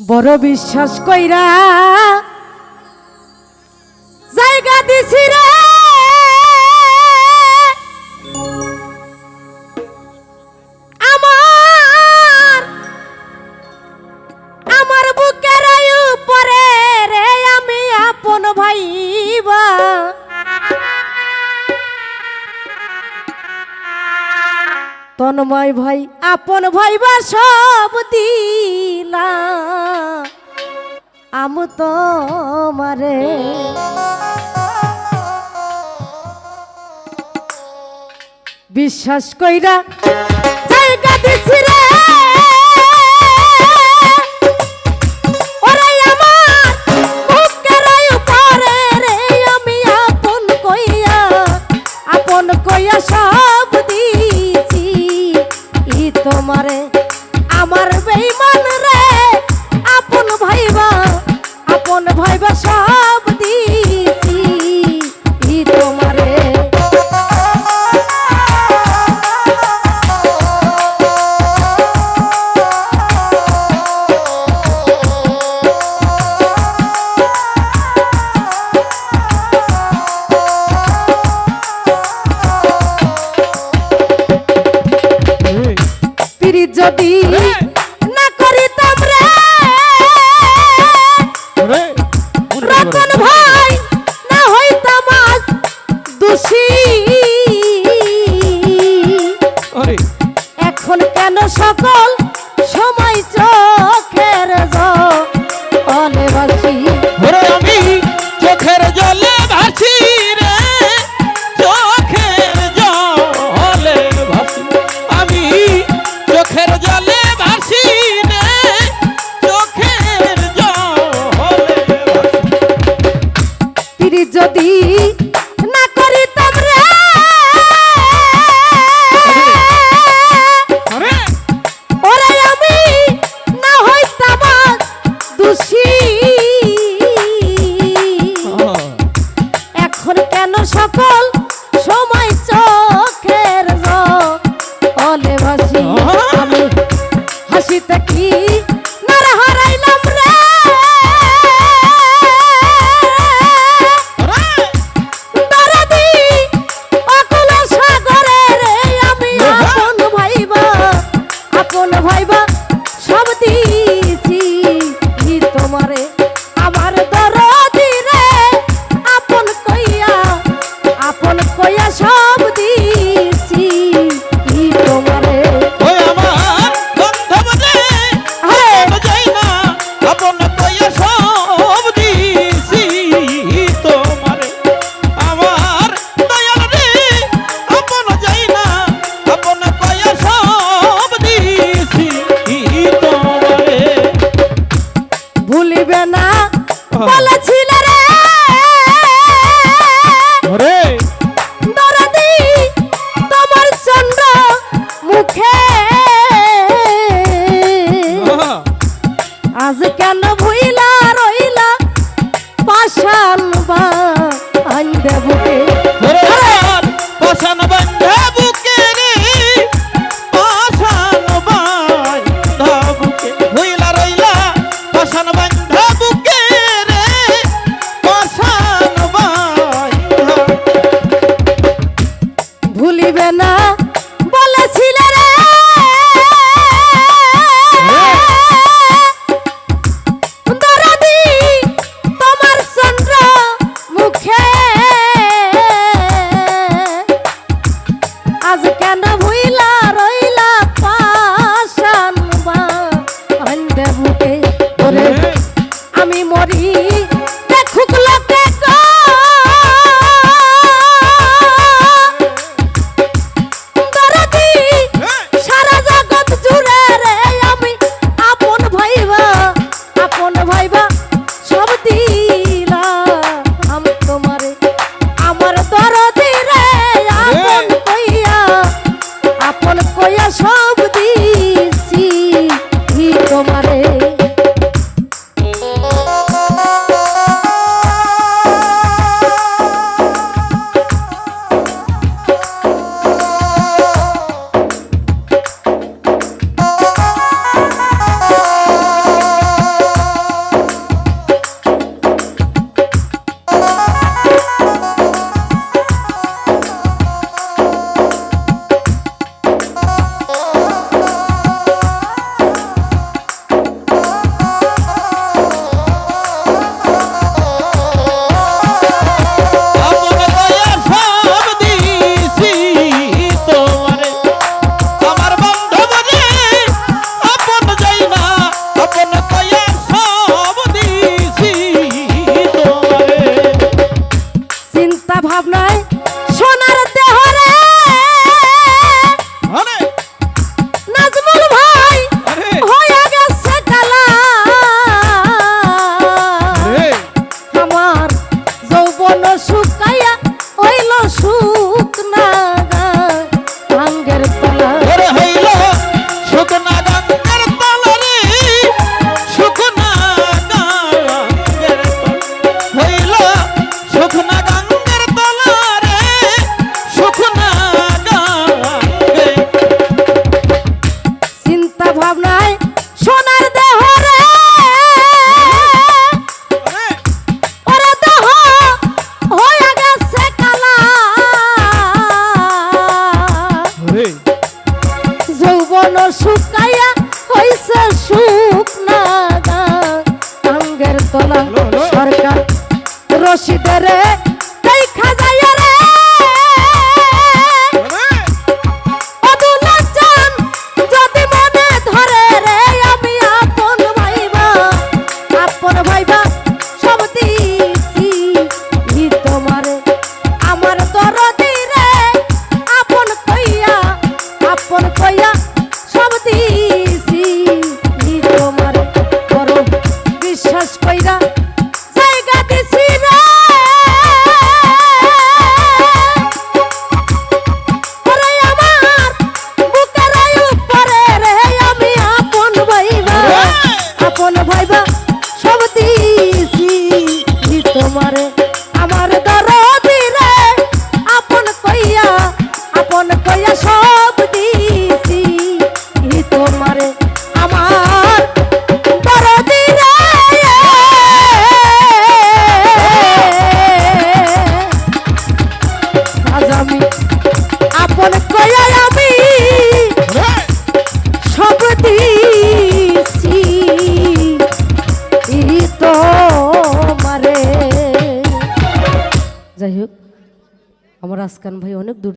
বড় বিশ্বাস কইরা জায়গা দিছি রে আমার আমার বুকের উপরে রে আমি আপন ভাইবা তন্ময় ভাই আপন ভাইবা সব দিলা আমু তোমারে বিশ্বাস কইরা জায়গা দিছি রে ওরে আমার বুকের উপরে রে আমি আপন কইয়া সব দিছি ই তোমারে আমার বেঈমান রে আপন ভাইবা সব দিছি ই তোমারে যদি না করিতাম রে রতন ভাই না হইতাম আজ দোষী এখন কেন সকল সময় চোখের জলে ভাসি আমি চোখের জলে ভাসি রে চোখের জলে ভাসি আমি চোখের জলে ভাসি রে চোখের জলে ভাসি যদি না করিতাম রে ওরে আমি না হইতাম দোষী এখন কেন সকল সময় চোখের জলে ভাসি আমি হাসিতে কি নার হারাইলাম রে দরদি অকুল সাগরে রে আমি আপন ভাইবা সব দিছি তোমারে আমার দরদি রে আপন কইয়া সব দিছি তোমারে ওই আমার বন্ধব রে আপন যাই না আপন কইয়া সব দিছি তোমারে আমার দয়াল রে আপন যাই না আপন কইয়া সব দিছি তোমারে লাগাইয়া হইছে সুখ না আঙ্গের তলা সরকার রশিদের এই খাজাইয়া রে অদুল্লাহ জান যদি মনে ধরে রে আমি আপন ভাইবা সব দিছি তোমারে আমার দরদি রে আপন কইয়া সব দিছি তোমারে বড় বিশ্বাস কইরা জায়গা দিছি রে ওরে আমার বুকের উপরে রে আমি আপন ভাইবা সব দিছি তোমারে আমার দরদি রে আপন কইয়া সব দিছি তোমারে আমার দরদি রে আজ আমি আপন কইয়া আমি সব দিছি তোমারে। যাই হোক আমার আসকান ভাই অনেক দূর